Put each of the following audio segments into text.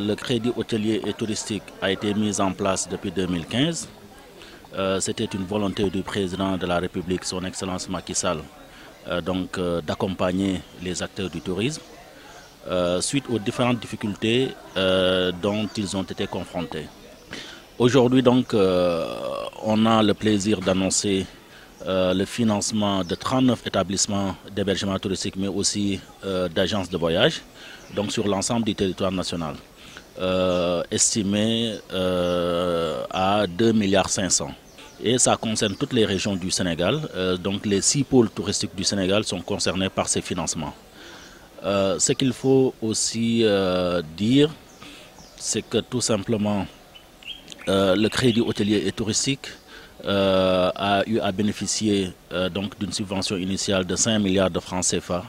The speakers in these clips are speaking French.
le crédit hôtelier et touristique a été mis en place depuis 2015. C'était une volonté du président de la République, son Excellence Macky Sall, d'accompagner les acteurs du tourisme suite aux différentes difficultés dont ils ont été confrontés. Aujourd'hui, on a le plaisir d'annoncer le financement de 39 établissements d'hébergement touristique, mais aussi d'agences de voyage, donc sur l'ensemble du territoire national, estimé à 2,5 milliards. Et ça concerne toutes les régions du Sénégal. Donc les 6 pôles touristiques du Sénégal sont concernés par ces financements. Ce qu'il faut aussi dire, c'est que tout simplement, le crédit hôtelier et touristique a eu à bénéficier d'une subvention initiale de 5 milliards de francs CFA.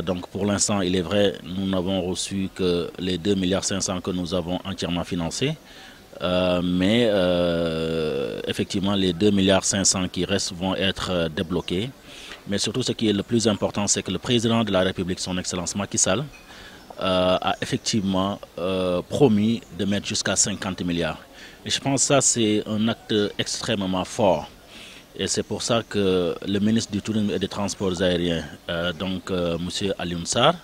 Donc pour l'instant, il est vrai, nous n'avons reçu que les 2,5 milliards que nous avons entièrement financés. Mais effectivement, les 2,5 milliards qui restent vont être débloqués. Mais surtout, ce qui est le plus important, c'est que le président de la République, son Excellence Macky Sall, a effectivement promis de mettre jusqu'à 50 milliards. Et je pense que ça, c'est un acte extrêmement fort. Et c'est pour ça que le ministre du Tourisme et des Transports aériens, M. Alioune Sarr,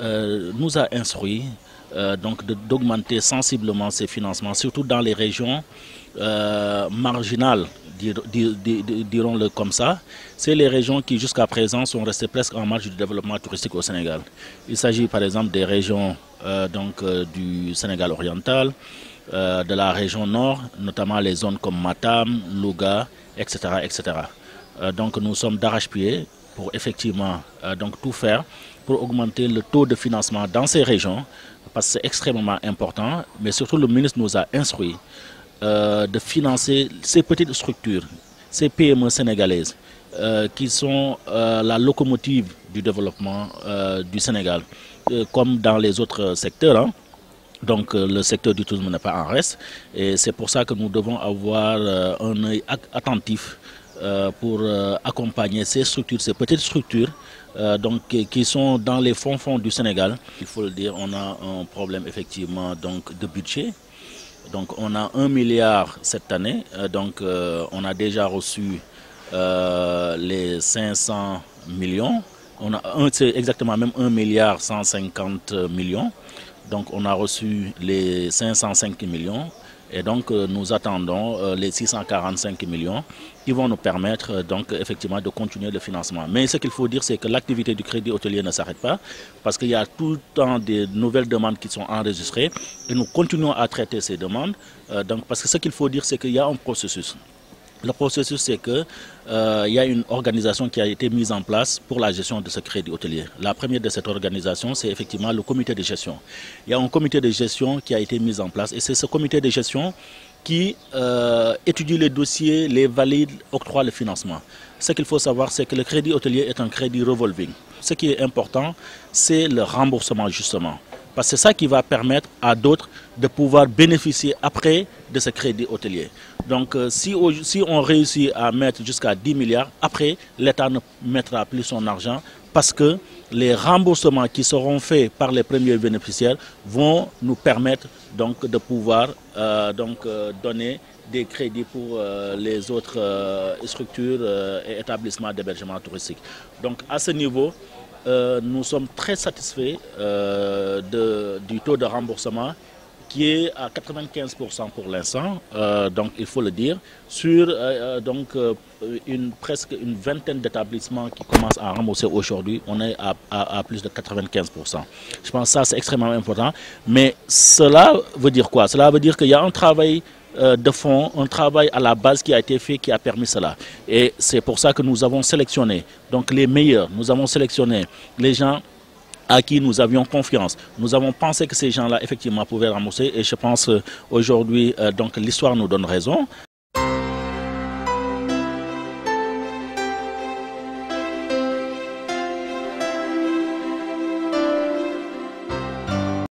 nous a instruit d'augmenter sensiblement ces financements, surtout dans les régions marginales, dirons-le comme ça. C'est les régions qui jusqu'à présent sont restées presque en marge du développement touristique au Sénégal. Il s'agit par exemple des régions du Sénégal oriental, de la région nord, notamment les zones comme Matam, Louga, etc. etc. Donc nous sommes d'arrache-pied pour effectivement tout faire pour augmenter le taux de financement dans ces régions, parce que c'est extrêmement important, mais surtout le ministre nous a instruit de financer ces petites structures, ces PME sénégalaises, qui sont la locomotive du développement du Sénégal, comme dans les autres secteurs. Hein. Donc le secteur du tourisme n'est pas en reste, et c'est pour ça que nous devons avoir un œil attentif pour accompagner ces structures, ces petites structures, qui sont dans les fonds du Sénégal. Il faut le dire, on a un problème effectivement de budget. Donc on a 1 milliard cette année, on a déjà reçu les 500 millions. C'est exactement même 1 milliard 150 millions. Donc on a reçu les 505 millions. Et donc nous attendons les 645 millions qui vont nous permettre effectivement de continuer le financement. Mais ce qu'il faut dire, c'est que l'activité du crédit hôtelier ne s'arrête pas, parce qu'il y a tout le temps des nouvelles demandes qui sont enregistrées et nous continuons à traiter ces demandes. Parce que ce qu'il faut dire, c'est qu'il y a un processus. Le processus, c'est qu'il y a une organisation qui a été mise en place pour la gestion de ce crédit hôtelier. La première de cette organisation, c'est effectivement le comité de gestion. Il y a un comité de gestion qui a été mis en place, et c'est ce comité de gestion qui étudie les dossiers, les valide, octroie le financement. Ce qu'il faut savoir, c'est que le crédit hôtelier est un crédit revolving. Ce qui est important, c'est le remboursement justement. Parce que c'est ça qui va permettre à d'autres de pouvoir bénéficier après de ce crédit hôtelier. Donc si on réussit à mettre jusqu'à 10 milliards, après l'État ne mettra plus son argent, parce que les remboursements qui seront faits par les premiers bénéficiaires vont nous permettre de pouvoir donner des crédits pour les autres structures et établissements d'hébergement touristique. Donc à ce niveau, nous sommes très satisfaits du taux de remboursement qui est à 95% pour l'instant, il faut le dire, sur presque une vingtaine d'établissements qui commencent à rembourser aujourd'hui. On est à plus de 95%. Je pense que ça c'est extrêmement important, mais cela veut dire quoi? Cela veut dire qu'il y a un travail de fond, un travail à la base qui a été fait, qui a permis cela. Et c'est pour ça que nous avons sélectionné les meilleurs. Nous avons sélectionné les gens à qui nous avions confiance. Nous avons pensé que ces gens-là, effectivement, pouvaient rembourser. Et je pense qu'aujourd'hui, l'histoire nous donne raison.